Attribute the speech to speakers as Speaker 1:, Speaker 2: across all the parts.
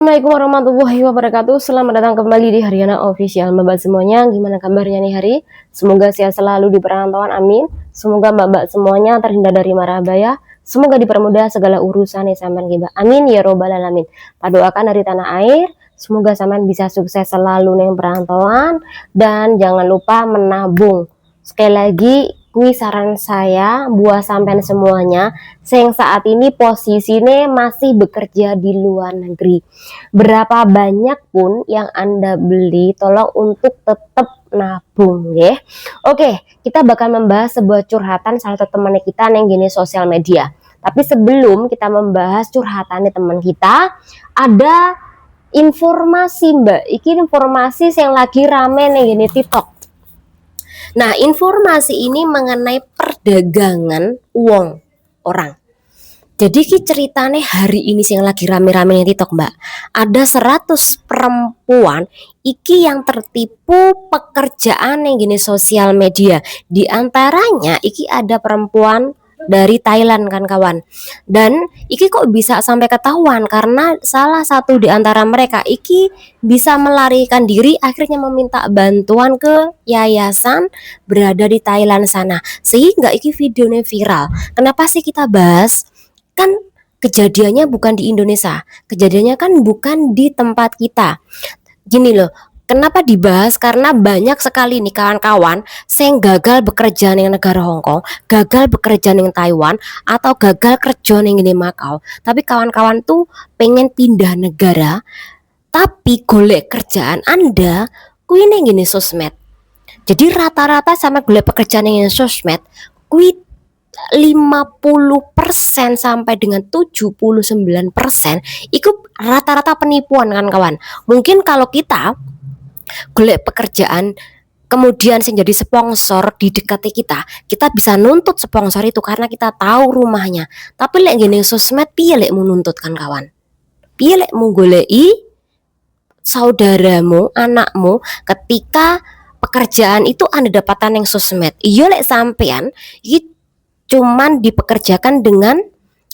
Speaker 1: Assalamualaikum warahmatullahi wabarakatuh. Selamat datang kembali di Haryana Official. Mbak-mbak semuanya, gimana kabarnya nih hari? Semoga sehat selalu di perantauan, amin. Semoga mbak-mbak semuanya terhindar dari mara bahaya. Semoga dipermudah segala urusan yang sampean kita. Amin ya robbal alamin. Padoakan dari tanah air, semoga sampean bisa sukses selalu nih perantauan dan jangan lupa menabung. Sekali lagi, kui saran saya buat sampean semuanya yang saat ini posisinya masih bekerja di luar negeri. Berapa banyak pun yang Anda beli, tolong untuk tetap nabung ya. Oke, kita bakal membahas sebuah curhatan salah satu teman kita yang gini sosial media. Tapi sebelum kita membahas curhatan teman kita, ada informasi Mbak. Ini informasi yang lagi rame nih gini TikTok. Nah, informasi ini mengenai perdagangan uang orang. Jadi ki ceritane hari ini sih yang lagi rame-rame di TikTok Mbak. Ada 100 perempuan iki yang tertipu pekerjaan yang gini sosial media. Di antaranya iki ada perempuan dari Thailand kan kawan. Dan iki kok bisa sampai ketahuan karena salah satu di antara mereka iki bisa melarikan diri akhirnya meminta bantuan ke yayasan berada di Thailand sana. Sehingga iki videonya viral. Kenapa sih kita bahas? Kan kejadiannya bukan di Indonesia, kejadiannya kan bukan di tempat kita. Gini loh, kenapa dibahas? Karena banyak sekali nih kawan-kawan yang gagal bekerja di negara Hongkong, gagal bekerja di Taiwan, atau gagal kerja di Makau. Tapi kawan-kawan tuh pengen pindah negara, tapi golek kerjaan Anda kuwi ning gini sosmed. Jadi rata-rata sama golek pekerjaan yang sosmed kuwi 50% sampai dengan 79% itu rata-rata penipuan kan kawan. Mungkin kalau kita golek pekerjaan kemudian sing jadi sponsor di dekati kita bisa nuntut sponsor itu karena kita tahu rumahnya. Tapi lek ngene sosmed piye lek mau nuntut kan kawan? Piye lek mau goleki saudaramu, anakmu ketika pekerjaan itu Anda dapatan yang sosmed. Iya lek sampean iki cuman dipekerjakan dengan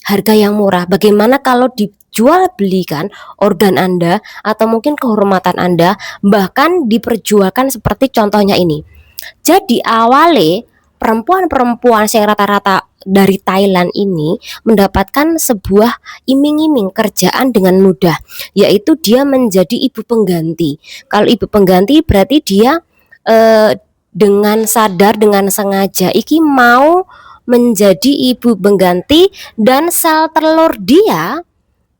Speaker 1: harga yang murah. Bagaimana kalau dijual belikan organ Anda atau mungkin kehormatan Anda, bahkan diperjualkan seperti contohnya ini. Jadi awalnya perempuan-perempuan yang rata-rata dari Thailand ini mendapatkan sebuah iming-iming kerjaan dengan mudah, yaitu dia menjadi ibu pengganti. Kalau ibu pengganti berarti dia dengan sadar, dengan sengaja iki mau menjadi ibu pengganti dan sel telur dia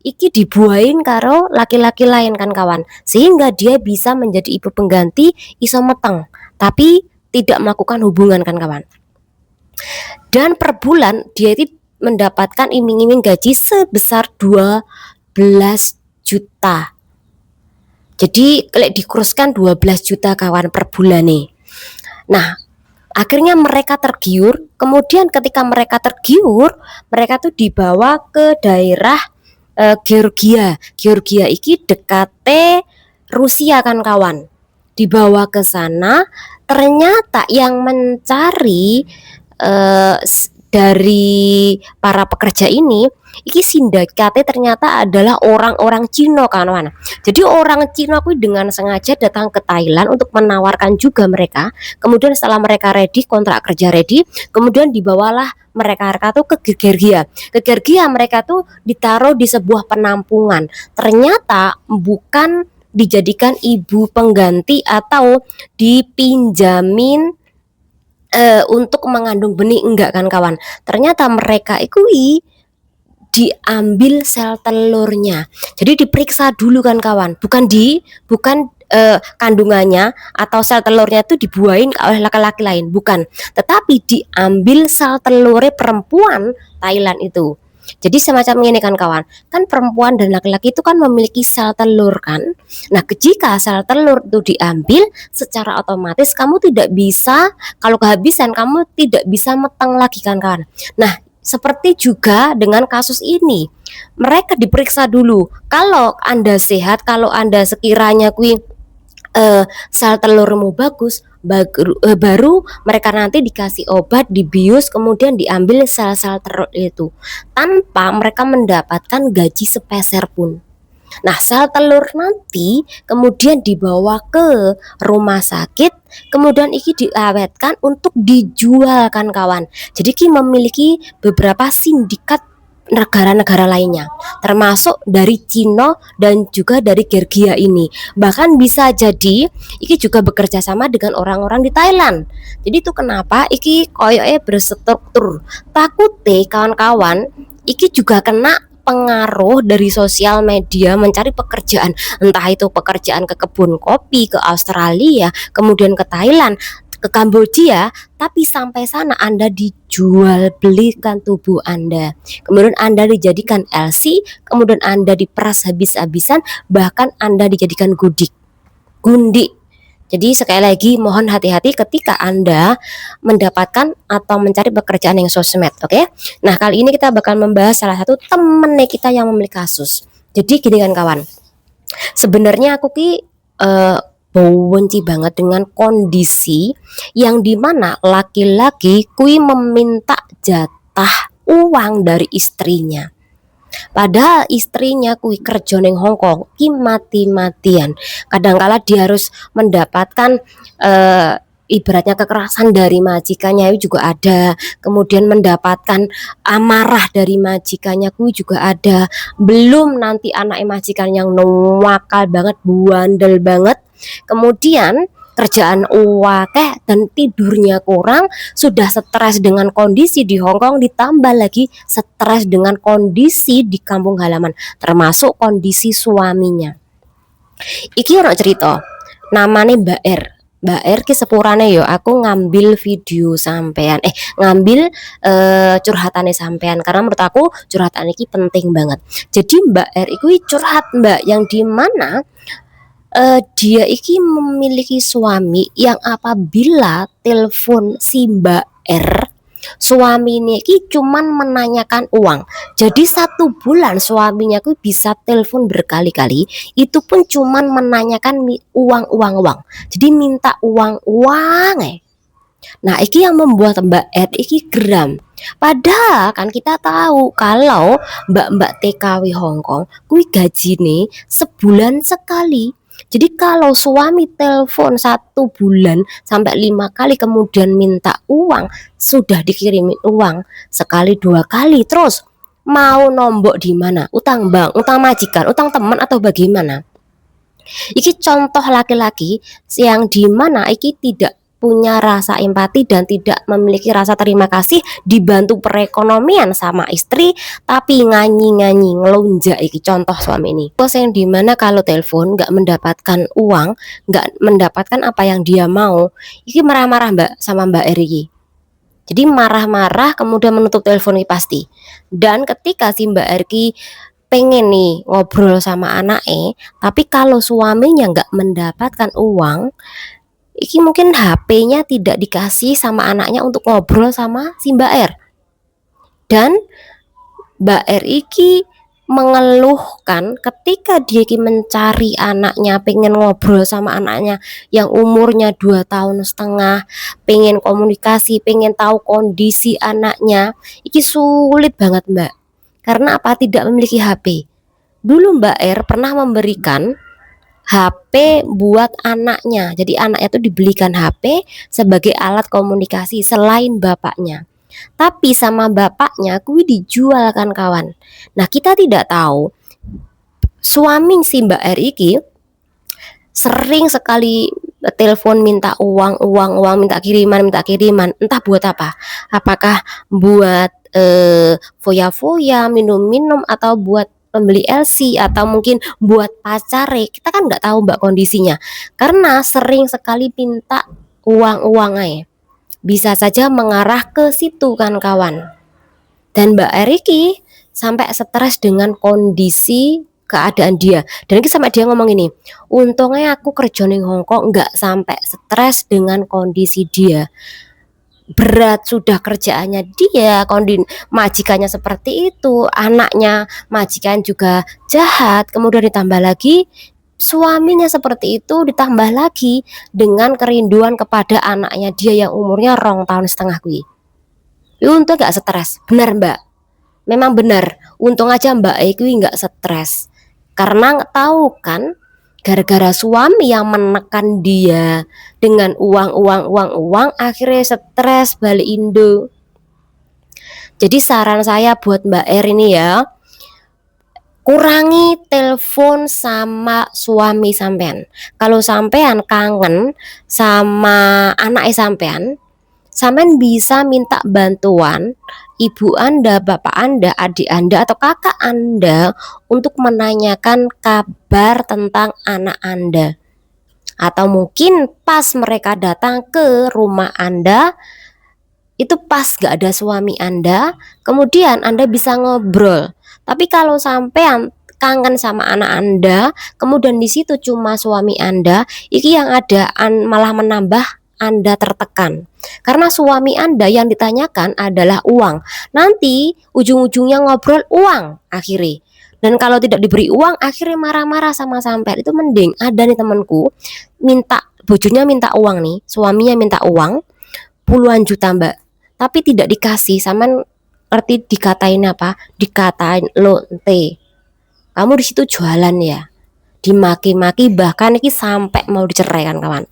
Speaker 1: iki dibuahin karo laki-laki lain kan kawan, sehingga dia bisa menjadi ibu pengganti iso meteng tapi tidak melakukan hubungan kan kawan. Dan per bulan dia itu mendapatkan iming-iming gaji sebesar 12 juta. Jadi kalau dikuruskan 12 juta kawan per bulan nih. Nah, akhirnya mereka tergiur. Kemudian ketika mereka tergiur, mereka tuh dibawa ke daerah Georgia. Georgia iki dekate Rusia kan kawan. Dibawa ke sana, ternyata yang mencari dari para pekerja ini iki sindikatnya ternyata adalah orang-orang Cina kawan. Jadi orang Cina kuwi dengan sengaja datang ke Thailand untuk menawarkan juga mereka. Kemudian setelah mereka ready, kontrak kerja ready, kemudian dibawalah mereka tuh ke Georgia. Ke Georgia mereka tuh ditaruh di sebuah penampungan. Ternyata bukan dijadikan ibu pengganti atau dipinjamin untuk mengandung benih, enggak kan kawan. Ternyata mereka ikui diambil sel telurnya. Jadi diperiksa dulu kan kawan. Bukan kandungannya atau sel telurnya itu dibuahin oleh laki-laki lain, bukan. Tetapi diambil sel telurnya perempuan Thailand itu. Jadi semacam ini kan kawan. Kan perempuan dan laki-laki itu kan memiliki sel telur kan. Nah, jika sel telur itu diambil, secara otomatis kamu tidak bisa, kalau kehabisan kamu tidak bisa meteng lagi kan kawan. Nah, seperti juga dengan kasus ini. Mereka diperiksa dulu. Kalau Anda sehat, kalau Anda sekiranya sel telurmu bagus, baru mereka nanti dikasih obat, dibius, kemudian diambil sel-sel telur itu tanpa mereka mendapatkan gaji sepeser pun. Nah, sel telur nanti kemudian dibawa ke rumah sakit, kemudian iki diawetkan untuk dijual kan kawan. Jadi ki memiliki beberapa sindikat negara-negara lainnya, termasuk dari Cina dan juga dari Georgia ini. Bahkan bisa jadi iki juga bekerja sama dengan orang-orang di Thailand. Jadi itu kenapa iki koyoke berstruktur. Takute kawan-kawan iki juga kena pengaruh dari sosial media mencari pekerjaan, entah itu pekerjaan ke kebun kopi, ke Australia, kemudian ke Thailand, ke Kamboja, tapi sampai sana Anda dijual belikan tubuh Anda, kemudian Anda dijadikan LC, kemudian Anda diperas habis-habisan, bahkan Anda dijadikan gundi. Jadi sekali lagi mohon hati-hati ketika Anda mendapatkan atau mencari pekerjaan yang sosmed, oke? Nah, kali ini kita bakal membahas salah satu temennya kita yang memiliki kasus. Jadi gini kan kawan, sebenarnya aku ki benci banget dengan kondisi yang dimana laki-laki kui meminta jatah uang dari istrinya. Padahal istrinya kui kerja neng Hongkong ki mati-matian. Kadangkala dia harus mendapatkan ibaratnya kekerasan dari majikannya itu juga ada, kemudian mendapatkan amarah dari majikannya kui juga ada, belum nanti anak majikan yang nakal banget, bandel banget, kemudian kerjaan wakeh dan tidurnya kurang, sudah stres dengan kondisi di Hongkong, ditambah lagi stres dengan kondisi di kampung halaman, termasuk kondisi suaminya. Iki ono cerita, namanya Mbak R. Mbak R ki sepurane yo aku ngambil video sampean ngambil curhatannya sampean, karena menurut aku curhatan ini penting banget. Jadi Mbak R itu curhat Mbak, yang dimana dia iki memiliki suami yang apabila telepon si Mbak R, suaminya iki cuman menanyakan uang. Jadi 1 bulan suaminya ku bisa telepon berkali-kali, itu pun cuman menanyakan uang. Jadi minta uang. Nah, iki yang membuat Mbak R iki geram. Padahal kan kita tahu kalau mbak-mbak TKW Hongkong kui gaji nih sebulan sekali. Jadi kalau suami telepon 1 bulan sampai 5 kali kemudian minta uang, sudah dikirimin uang sekali 2 kali, terus mau nombok di mana? Utang bank, utang majikan, utang teman atau bagaimana? Iki contoh laki-laki yang dimana iki tidak punya rasa empati dan tidak memiliki rasa terima kasih, dibantu perekonomian sama istri tapi nganyi-nganyi ngelunjak. Iki contoh suami ini, bos yang dimana kalau telepon nggak mendapatkan uang, nggak mendapatkan apa yang dia mau, iki marah-marah Mbak sama Mbak Eri. Jadi marah-marah kemudian menutup telepon ini pasti. Dan ketika si Mbak Eri pengen nih ngobrol sama anaknya, tapi kalau suaminya nggak mendapatkan uang, iki mungkin HP-nya tidak dikasih sama anaknya untuk ngobrol sama si Mbak R. Dan Mbak R iki mengeluhkan ketika dia iki mencari anaknya, pengen ngobrol sama anaknya yang umurnya 2 tahun setengah, pengen komunikasi, pengen tahu kondisi anaknya, iki sulit banget Mbak. Karena apa? Tidak memiliki HP. Dulu Mbak R pernah memberikan HP buat anaknya. Jadi anaknya tuh dibelikan HP sebagai alat komunikasi selain bapaknya. Tapi sama bapaknya kuwi dijual kan kawan. Nah, kita tidak tahu suami si Mbak R iki sering sekali telepon minta uang, minta kiriman, entah buat apa. Apakah buat foya-foya, minum-minum, atau buat pembeli LC, atau mungkin buat pacare. Kita kan nggak tahu Mbak kondisinya, karena sering sekali minta uang aja. Bisa saja mengarah ke situ kan kawan. Dan Mbak Eriki sampai stres dengan kondisi keadaan dia. Dan ini sampai dia ngomong ini, untungnya aku kerja di Hongkong nggak sampai stres dengan kondisi dia. Berat sudah kerjaannya dia, kondisi majikannya seperti itu, anaknya majikan juga jahat, kemudian ditambah lagi suaminya seperti itu, ditambah lagi dengan kerinduan kepada anaknya dia yang umurnya 2 tahun setengah kui. Untung gak stres, benar Mbak, memang benar, untung aja Mbak Eki nggak stres. Karena tahu kan, gara-gara suami yang menekan dia dengan uang, akhirnya stres balik Indo. Jadi saran saya buat Mbak R ini ya, kurangi telepon sama suami sampean. Kalau sampean kangen sama anak sampean, sampean bisa minta bantuan ibu Anda, bapak Anda, adik Anda, atau kakak Anda untuk menanyakan kabar tentang anak Anda. Atau mungkin pas mereka datang ke rumah Anda, itu pas gak ada suami Anda, kemudian Anda bisa ngobrol. Tapi kalau sampean kangen sama anak Anda, kemudian di situ cuma suami Anda, iki yang ada malah menambah Anda tertekan. Karena suami Anda yang ditanyakan adalah uang. Nanti ujung-ujungnya ngobrol uang akhirnya. Dan kalau tidak diberi uang, akhirnya marah-marah sama sampean. Itu mending ada nih temanku, bojonya minta uang nih, suaminya minta uang puluhan juta Mbak, tapi tidak dikasih. Sama ngerti dikatain apa? Dikatain lonte. Kamu di situ jualan ya, dimaki-maki, bahkan ini sampai mau dicerai kan kawan.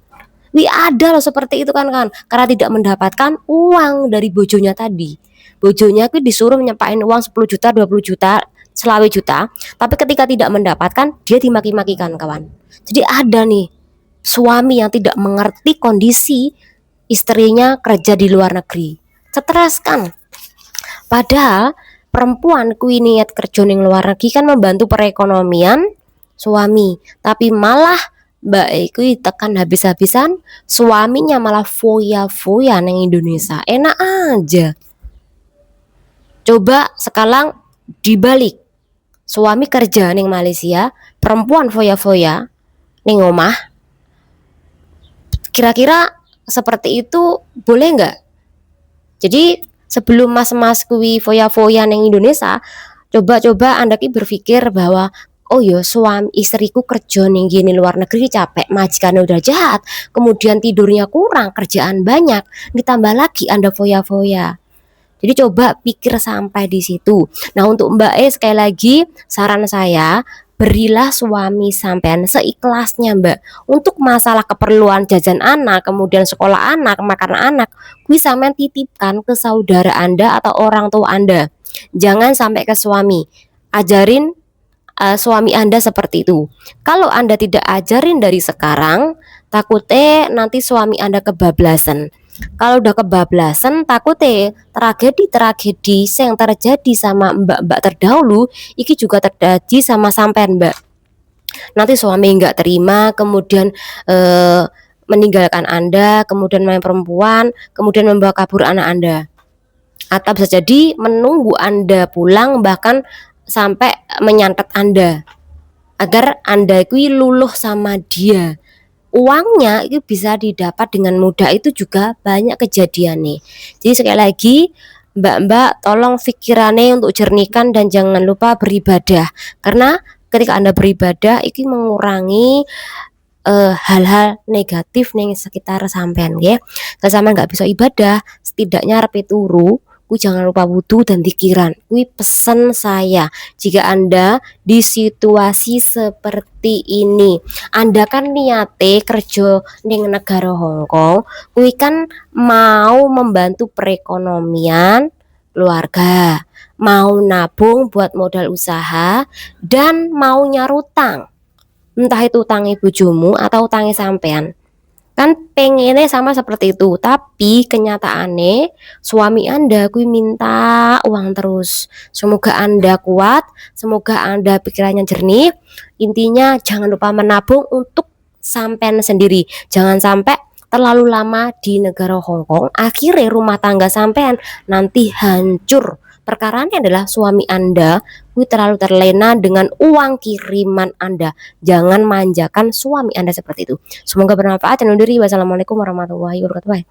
Speaker 1: Ada loh seperti itu kan, karena tidak mendapatkan uang dari bojonya tadi. Bojonya itu disuruh nyepain uang 10 juta, 20 juta, selawe juta, tapi ketika tidak mendapatkan, dia dimaki-makikan kawan. Jadi ada nih suami yang tidak mengerti kondisi istrinya kerja di luar negeri, stres kan. Padahal perempuan kui niat kerja ning luar negeri kan membantu perekonomian suami, tapi malah Mbak kui tekan habis-habisan, suaminya malah foya-foya neng Indonesia. Enak aja. Coba sekarang dibalik, suami kerja neng Malaysia, perempuan foya-foya neng omah. Kira-kira seperti itu boleh nggak? Jadi sebelum mas-mas kui foya-foya neng Indonesia, coba-coba Anda ki berpikir bahwa oh yo suami istriku kerja ning gini luar negeri capek, majikannya udah jahat, kemudian tidurnya kurang, kerjaan banyak, ditambah lagi Anda foya-foya. Jadi coba pikir sampai di situ. Nah untuk Mbak sekali lagi saran saya, berilah suami sampean seikhlasnya Mbak. Untuk masalah keperluan jajan anak, kemudian sekolah anak, makan anak, kuwi sampean titipkan ke saudara Anda atau orang tua Anda. Jangan sampai ke suami. Ajarin suami Anda seperti itu. Kalau Anda tidak ajarin dari sekarang, takutnya nanti suami Anda kebablasan. Kalau udah kebablasan, takutnya tragedi-tragedi yang terjadi sama mbak-mbak terdahulu, iki juga terjadi sama sampean Mbak. Nanti suami nggak terima, kemudian meninggalkan Anda, kemudian main perempuan, kemudian membawa kabur anak Anda. Atau bisa jadi menunggu Anda pulang, bahkan sampai menyantet Anda agar Anda itu luluh sama dia. Uangnya itu bisa didapat dengan mudah, itu juga banyak kejadian nih. Jadi sekali lagi mbak-mbak tolong pikirannya untuk jernihkan dan jangan lupa beribadah, karena ketika Anda beribadah itu mengurangi hal-hal negatif nih sekitar sampean ya. Kalau sampean nggak bisa ibadah, setidaknya repi turu jangan lupa wudhu dan pikiran. Pesan saya, jika Anda di situasi seperti ini, Anda kan niate kerja ning negara Hongkong, kan mau membantu perekonomian keluarga, mau nabung buat modal usaha, dan mau nyarutang, entah itu utangnya bojomu atau utangnya sampean. Kan pengennya sama seperti itu, tapi kenyataannya suami Anda kui minta uang terus. Semoga Anda kuat, semoga Anda pikirannya jernih. Intinya jangan lupa menabung untuk sampean sendiri. Jangan sampai terlalu lama di negara Hongkong, akhirnya rumah tangga sampean nanti hancur. Perkaranya adalah suami Anda terlalu terlena dengan uang kiriman Anda. Jangan manjakan suami Anda seperti itu. Semoga bermanfaat dan undur diri. Wassalamualaikum warahmatullahi wabarakatuh.